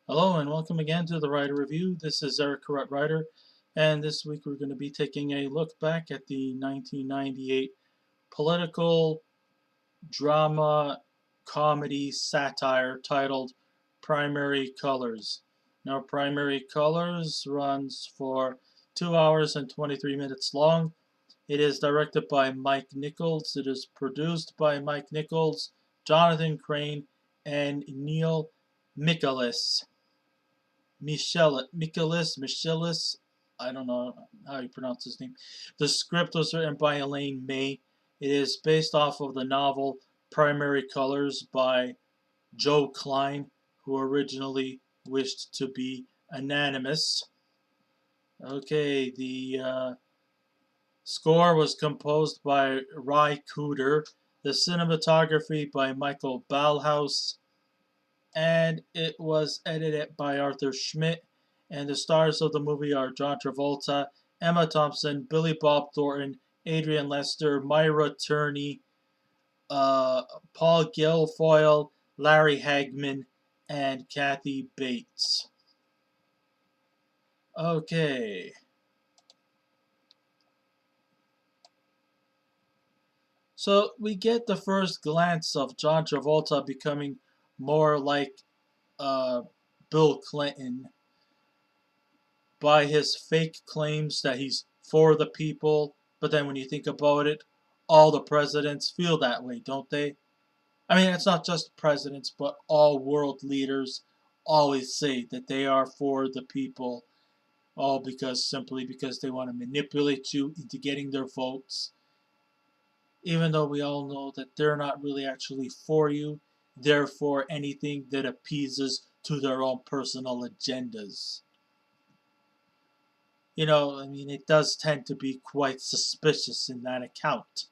Hello and welcome again to the Writer Review. This is Eric Correct Writer, and this week we're going to be taking a look back at the 1998 political drama comedy satire titled Primary Colors. Now, Primary Colors runs for 2 hours and 23 minutes long. It is directed by Mike Nichols. It is produced by Mike Nichols, Jonathan Crane, and Neil Michaelis. Michaelis, I don't know how you pronounce his name. The script was written by Elaine May. It is based off of the novel Primary Colors by Joe Klein, who originally wished to be anonymous. Okay, the score was composed by Ry Cooder, the cinematography by Michael Ballhaus, and it was edited by Arthur Schmidt. And the stars of the movie are John Travolta, Emma Thompson, Billy Bob Thornton, Adrian Lester, Maura Tierney, Paul Guilfoyle, Larry Hagman, and Kathy Bates. Okay. So we get the first glance of John Travolta becoming more like uh, Bill Clinton by his fake claims that he's for the people. But then when you think about it, all the presidents feel that way, don't they? I mean, it's not just presidents, but all world leaders always say that they are for the people, all simply because they want to manipulate you into getting their votes. Even though we all know that they're not really actually for you, they're for anything that appeases to their own personal agendas. I mean, it does tend to be quite suspicious in that account.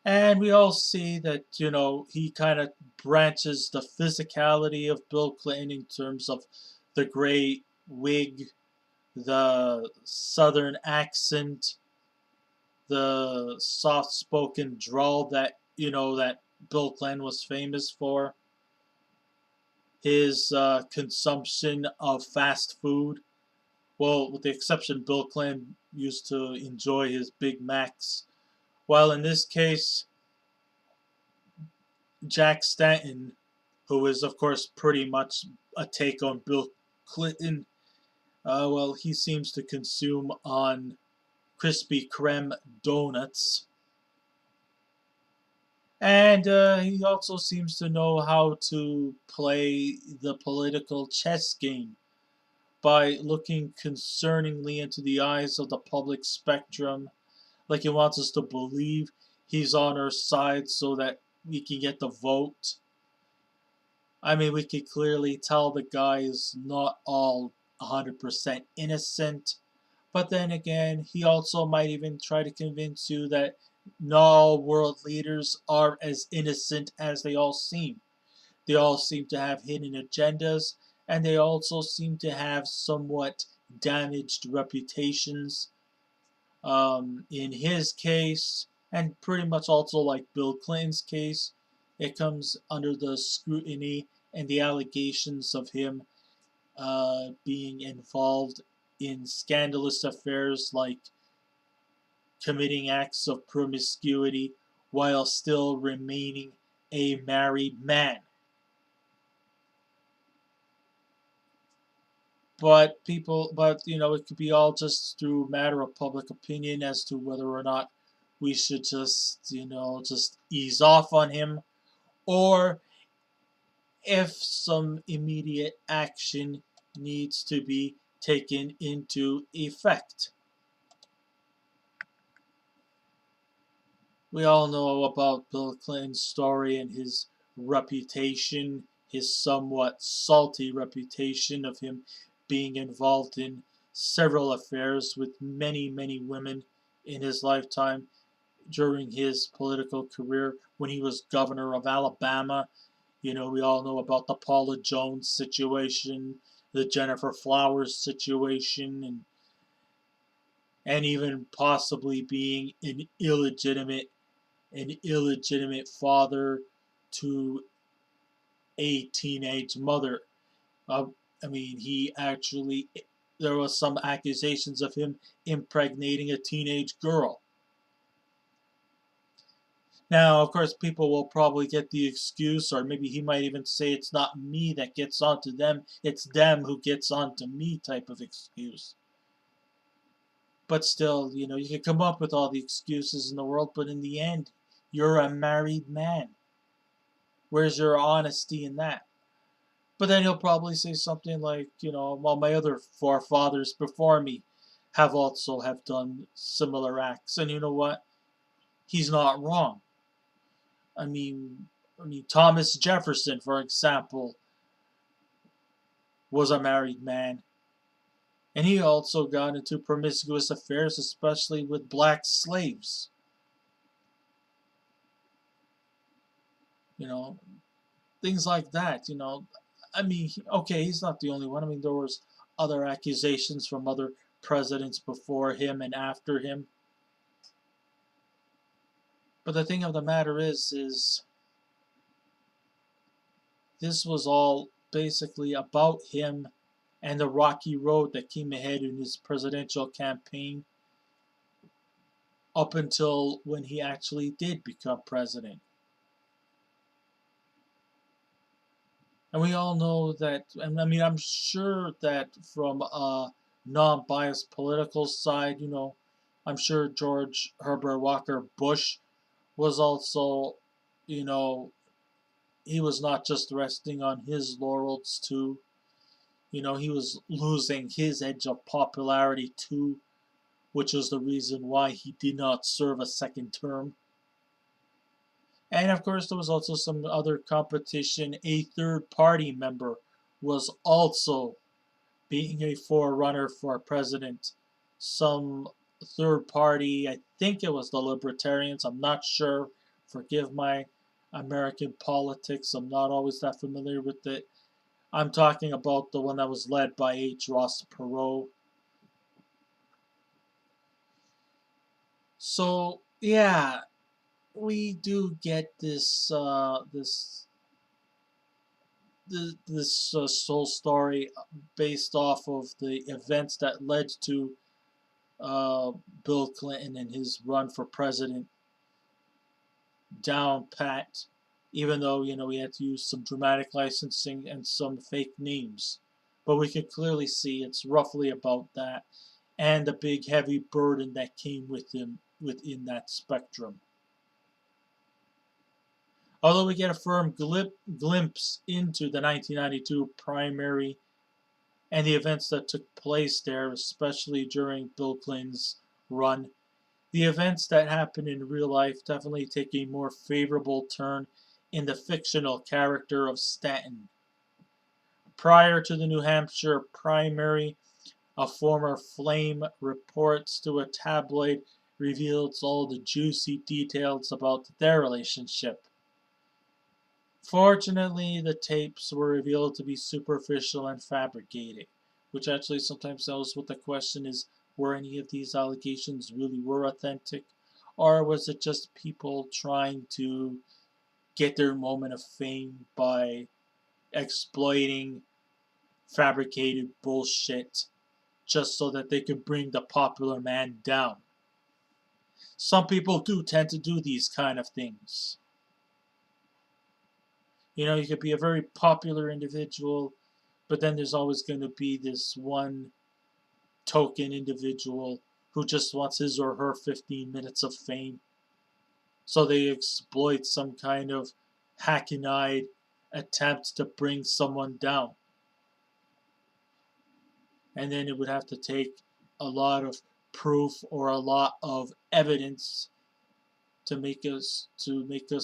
And we all see that, he kind of branches the physicality of Bill Clinton in terms of the gray wig, the southern accent, the soft spoken drawl that, that Bill Clinton was famous for, his consumption of fast food. Well, with the exception, Bill Clinton used to enjoy his Big Macs. While in this case, Jack Stanton, who is, of course, pretty much a take on Bill Clinton, well, he seems to consume on Krispy Kreme donuts. And he also seems to know how to play the political chess game by looking concerningly into the eyes of the public spectrum, like he wants us to believe he's on our side so that we can get the vote. I mean, we could clearly tell the guy is not all 100% innocent, but then again, he also might even try to convince you that not all world leaders are as innocent as they all seem. They all seem to have hidden agendas, and they also seem to have somewhat damaged reputations. In his case, and pretty much also like Bill Clinton's case, it comes under the scrutiny and the allegations of him being involved in scandalous affairs like committing acts of promiscuity while still remaining a married man. But it could be all just through matter of public opinion as to whether or not we should just ease off on him, or if some immediate action needs to be taken into effect. We all know about Bill Clinton's story and his reputation, his somewhat salty reputation of him being involved in several affairs with many, many women in his lifetime during his political career when he was governor of Alabama. We all know about the Paula Jones situation, the Jennifer Flowers situation, and even possibly being an illegitimate father to a teenage mother. Uh, I mean, there was some accusations of him impregnating a teenage girl. Now, of course, people will probably get the excuse, or maybe he might even say it's not me that gets onto them, it's them who gets onto me type of excuse. But still, you can come up with all the excuses in the world, but in the end, you're a married man. Where's your honesty in that? But then he'll probably say something like, well, my other forefathers before me have done similar acts, and you know what? He's not wrong. I mean, Thomas Jefferson, for example, was a married man, and he also got into promiscuous affairs, especially with black slaves. You know, things like that. I mean, okay, he's not the only one. I mean, there was other accusations from other presidents before him and after him. But the thing of the matter is this was all basically about him and the rocky road that came ahead in his presidential campaign up until when he actually did become president. And we all know that, and I mean, I'm sure that from a non biased political side, I'm sure George Herbert Walker Bush was also, you know, he was not just resting on his laurels too. He was losing his edge of popularity too, which was the reason why he did not serve a second term. And of course, there was also some other competition. A third party member was also being a forerunner for president. Some third party, I think it was the Libertarians, I'm not sure. Forgive my American politics, I'm not always that familiar with it. I'm talking about the one that was led by H. Ross Perot. So, yeah, we do get this whole story based off of the events that led to Bill Clinton and his run for president down pat, even though we had to use some dramatic licensing and some fake names, but we could clearly see it's roughly about that, and the big heavy burden that came with him within that spectrum. Although we get a firm glimpse into the 1992 primary and the events that took place there, especially during Bill Clinton's run, the events that happen in real life definitely take a more favorable turn in the fictional character of Stanton. Prior to the New Hampshire primary, a former Flame reports to a tabloid reveals all the juicy details about their relationship. Fortunately, the tapes were revealed to be superficial and fabricated, which actually sometimes tells what the question is, were any of these allegations really were authentic, or was it just people trying to get their moment of fame by exploiting fabricated bullshit just so that they could bring the popular man down? Some people do tend to do these kind of things. You could be a very popular individual, but then there's always going to be this one token individual who just wants his or her 15 minutes of fame. So they exploit some kind of hackneyed attempt to bring someone down. And then it would have to take a lot of proof or a lot of evidence to make us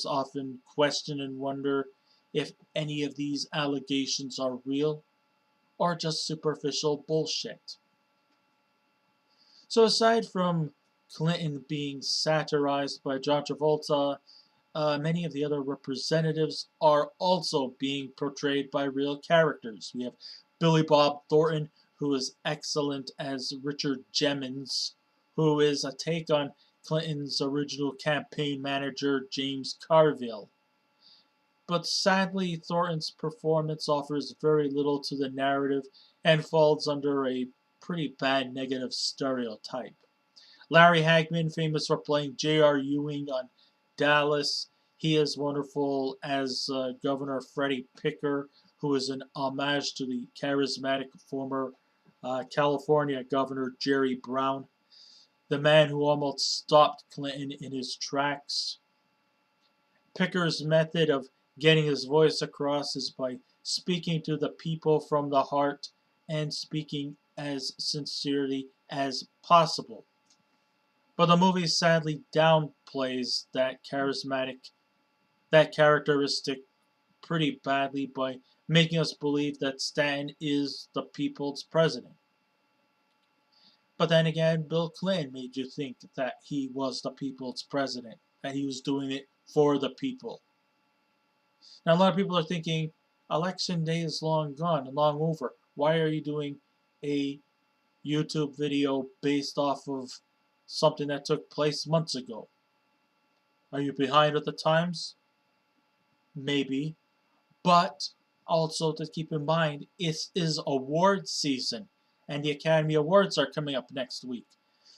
often question and wonder if any of these allegations are real or just superficial bullshit. So aside from Clinton being satirized by John Travolta, many of the other representatives are also being portrayed by real characters. We have Billy Bob Thornton, who is excellent as Richard Jemmons, who is a take on Clinton's original campaign manager, James Carville. But sadly, Thornton's performance offers very little to the narrative and falls under a pretty bad negative stereotype. Larry Hagman, famous for playing J.R. Ewing on Dallas, he is wonderful as Governor Freddie Picker, who is an homage to the charismatic former California Governor Jerry Brown, the man who almost stopped Clinton in his tracks. Picker's method of getting his voice across is by speaking to the people from the heart and speaking as sincerely as possible. But the movie sadly downplays that characteristic pretty badly by making us believe that Stanton is the people's president. But then again, Bill Clinton made you think that he was the people's president, that he was doing it for the people. Now, a lot of people are thinking, election day is long gone and long over. Why are you doing a YouTube video based off of something that took place months ago? Are you behind with the times? Maybe. But also to keep in mind, it is award season, and the Academy Awards are coming up next week.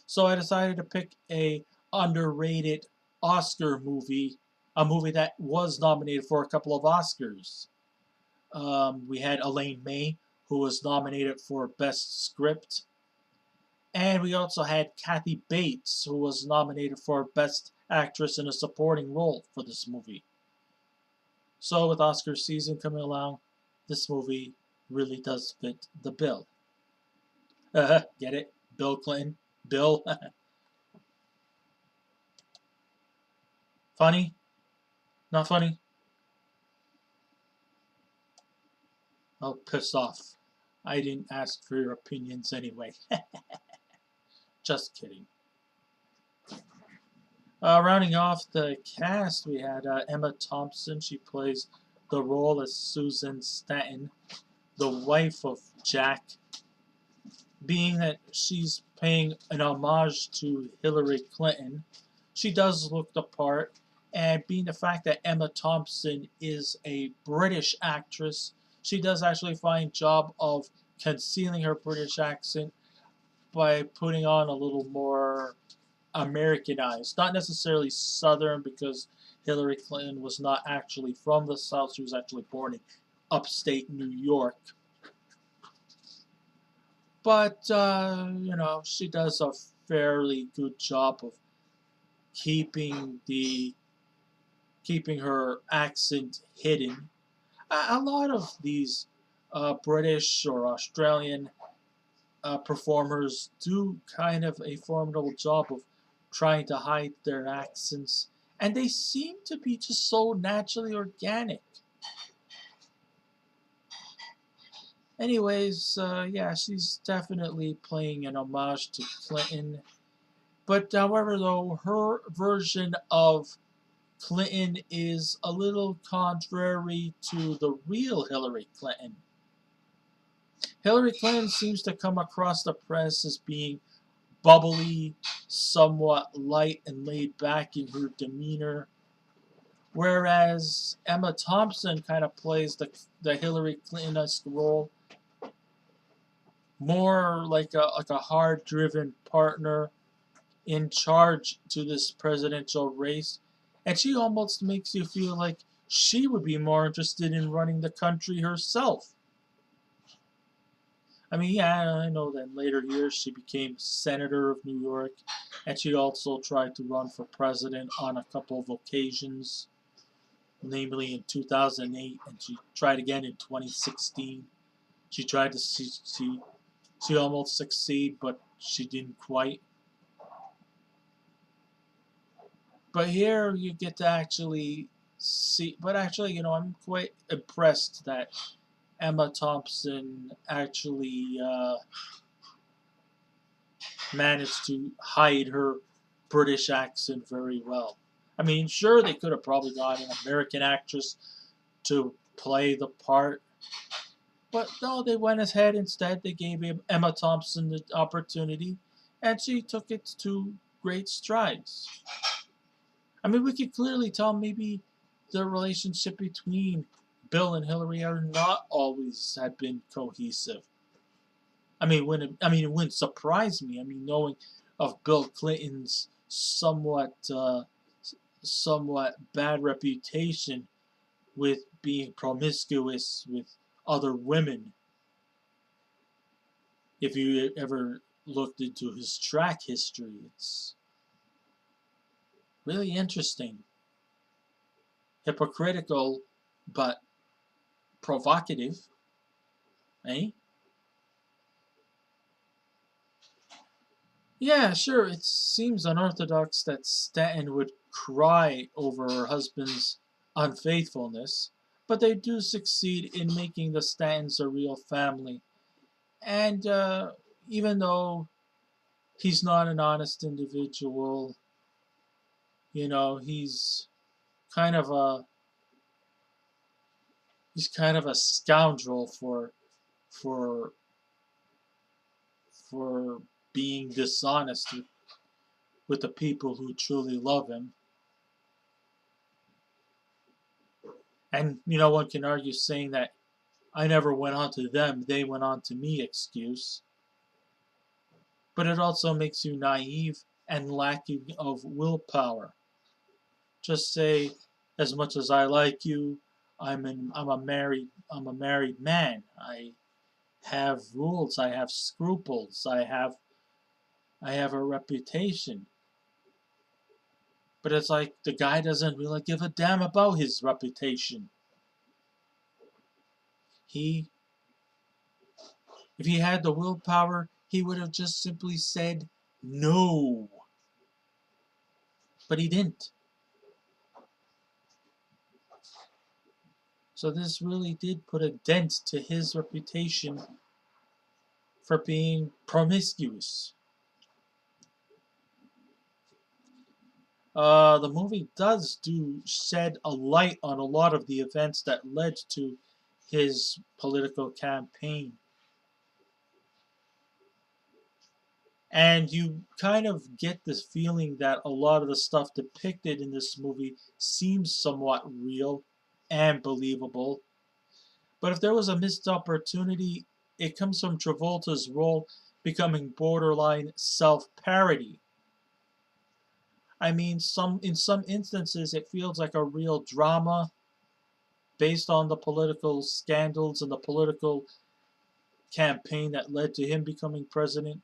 So I decided to pick a underrated Oscar movie, a movie that was nominated for a couple of Oscars. We had Elaine May, who was nominated for Best Script. And we also had Kathy Bates, who was nominated for Best Actress in a Supporting Role for this movie. So with Oscar season coming along, this movie really does fit the bill. Get it? Bill Clinton? Bill? Funny? Not funny? Oh, piss off. I didn't ask for your opinions anyway. Just kidding. Rounding off the cast, we had Emma Thompson. She plays the role as Susan Stanton, the wife of Jack. Being that she's paying an homage to Hillary Clinton, she does look the part. And being the fact that Emma Thompson is a British actress, she does actually a fine job of concealing her British accent by putting on a little more Americanized, not necessarily Southern, because Hillary Clinton was not actually from the South. She was actually born in upstate New York. But, she does a fairly good job of keeping her accent hidden. A lot of these British or Australian performers do kind of a formidable job of trying to hide their accents, and they seem to be just so naturally organic. Anyways, yeah, she's definitely playing an homage to Clinton. But however, though, her version of Clinton is a little contrary to the real Hillary Clinton. Hillary Clinton seems to come across the press as being bubbly, somewhat light and laid back in her demeanor, whereas Emma Thompson kind of plays the Hillary Clinton-esque role, more like a hard-driven partner in charge to this presidential race, and she almost makes you feel like she would be more interested in running the country herself. I mean, yeah, I know that in later years she became senator of New York, and she also tried to run for president on a couple of occasions, namely in 2008, and she tried again in 2016. She tried to she almost succeed, but she didn't quite. But here you get to actually see. But actually, I'm quite impressed that Emma Thompson actually managed to hide her British accent very well. I mean, sure, they could have probably got an American actress to play the part, but no, they went ahead instead. They gave Emma Thompson the opportunity, and she took it to great strides. I mean, we could clearly tell maybe the relationship between Bill and Hillary are not always have been cohesive. It wouldn't surprise me. I mean, knowing of Bill Clinton's somewhat bad reputation with being promiscuous with other women. If you ever looked into his track history, it's really interesting, hypocritical, but provocative, eh? Yeah, sure, it seems unorthodox that Stanton would cry over her husband's unfaithfulness, but they do succeed in making the Stantons a real family. And even though he's not an honest individual, he's kind of a scoundrel for for being dishonest with the people who truly love him. And one can argue saying that I never went on to them, they went on to me excuse. But it also makes you naive and lacking of willpower. Just say, as much as I like you, I'm a married man. I have rules, I have scruples, I have a reputation. But it's like the guy doesn't really give a damn about his reputation. He If he had the willpower, he would have just simply said no. But he didn't. So this really did put a dent to his reputation for being promiscuous. The movie does shed a light on a lot of the events that led to his political campaign. And you kind of get this feeling that a lot of the stuff depicted in this movie seems somewhat real and believable. But if there was a missed opportunity, it comes from Travolta's role becoming borderline self-parody. I mean, in some instances, it feels like a real drama based on the political scandals and the political campaign that led to him becoming president.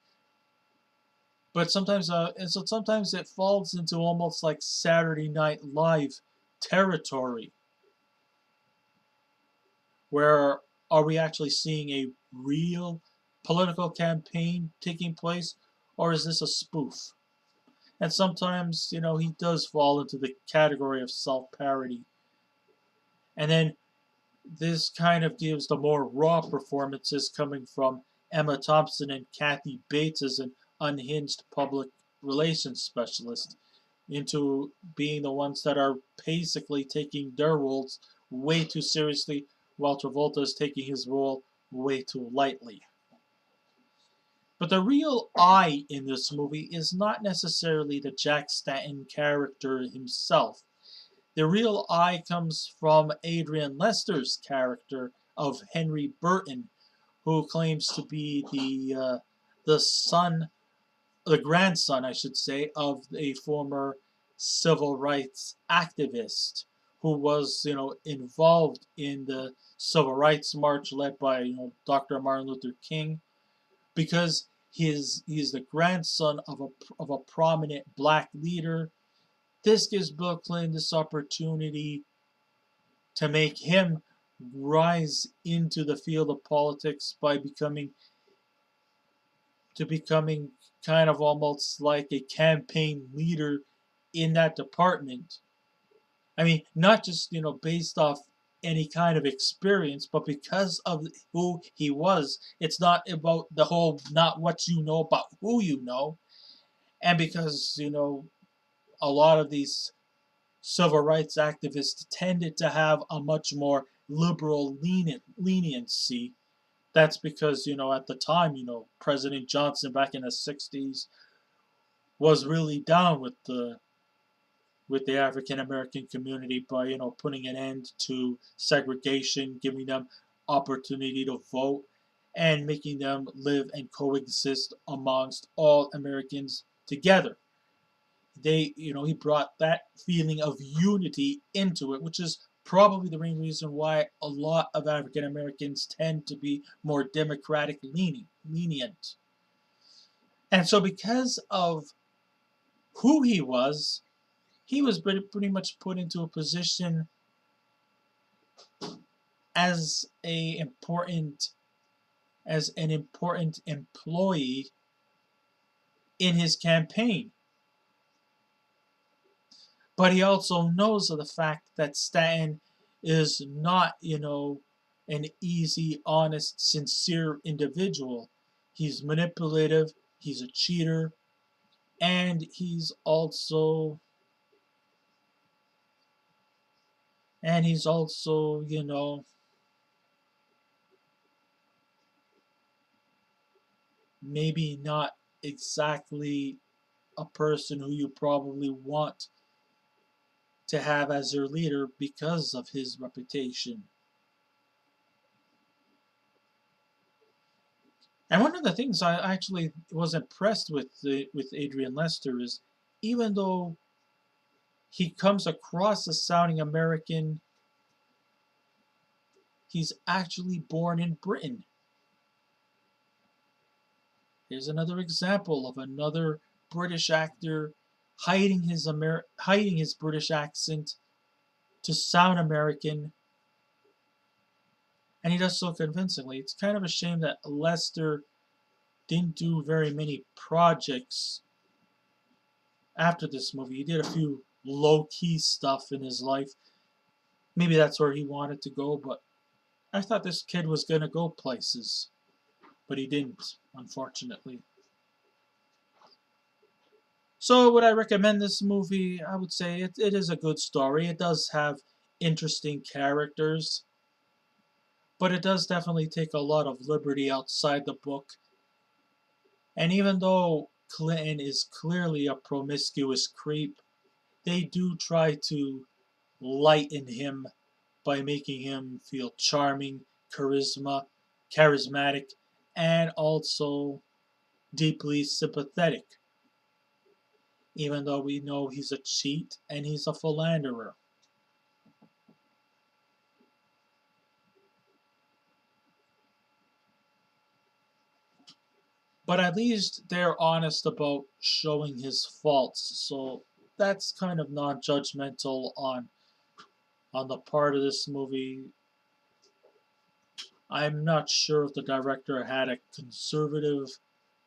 But sometimes it falls into almost like Saturday Night Live territory, where are we actually seeing a real political campaign taking place, or is this a spoof? And sometimes, he does fall into the category of self-parody. And then this kind of gives the more raw performances coming from Emma Thompson and Kathy Bates as an unhinged public relations specialist into being the ones that are basically taking their roles way too seriously while Travolta is taking his role way too lightly. But the real I in this movie is not necessarily the Jack Stanton character himself. The real I comes from Adrian Lester's character of Henry Burton, who claims to be the son, the grandson, I should say, of a former civil rights activist who was, involved in the civil rights march led by, Dr. Martin Luther King, because he is the grandson of a prominent black leader. This gives Bill Clinton this opportunity to make him rise into the field of politics by becoming kind of almost like a campaign leader in that department. I mean, not just, based off any kind of experience, but because of who he was. It's not about the whole, not what you know, but who you know. And because, a lot of these civil rights activists tended to have a much more liberal leniency. That's because, at the time, President Johnson back in the 60s was really down with the African American community by, putting an end to segregation, giving them opportunity to vote, and making them live and coexist amongst all Americans together. He brought that feeling of unity into it, which is probably the main reason why a lot of African Americans tend to be more democratic lenient. And so, because of who he was pretty much put into a position as an important employee in his campaign. But he also knows of the fact that Stanton is not, an easy, honest, sincere individual. He's manipulative, he's a cheater, and he's also, maybe not exactly a person who you probably want to have as your leader because of his reputation. And one of the things I actually was impressed with Adrian Lester is, even though he comes across as sounding American, he's actually born in Britain. Here's another example of another British actor hiding his British accent to sound American, and he does so convincingly. It's kind of a shame that Lester didn't do very many projects after this movie. He did a few low-key stuff in his life. Maybe that's where he wanted to go, but I thought this kid was going to go places, but he didn't, unfortunately. So would I recommend this movie? I would say it is a good story. It does have interesting characters, but it does definitely take a lot of liberty outside the book. And even though Clinton is clearly a promiscuous creep, they do try to lighten him by making him feel charming, charismatic, and also deeply sympathetic, even though we know he's a cheat and he's a philanderer. But at least they're honest about showing his faults, so that's kind of non-judgmental on the part of this movie. I'm not sure if the director had a conservative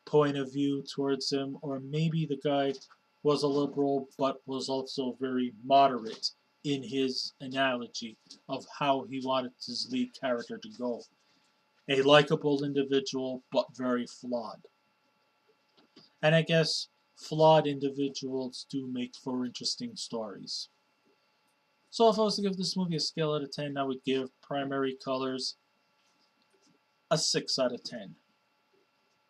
point of view towards him, or maybe the guy was a liberal but was also very moderate in his analogy of how he wanted his lead character to go. A likable individual but very flawed. And I guess flawed individuals do make for interesting stories. So if I was to give this movie a scale out of 10, I would give Primary Colors a 6 out of 10.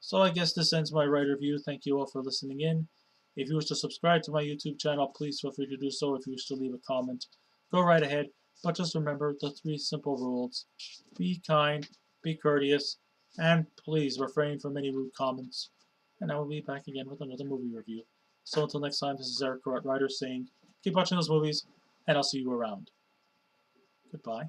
So I guess this ends my writer review. Thank you all for listening in. If you wish to subscribe to my YouTube channel, please feel free to do so. If you wish to leave a comment, go right ahead. But just remember the 3 simple rules. Be kind, be courteous, and please refrain from any rude comments. And I will be back again with another movie review. So until next time, this is Eric Writer saying, keep watching those movies, and I'll see you around. Goodbye.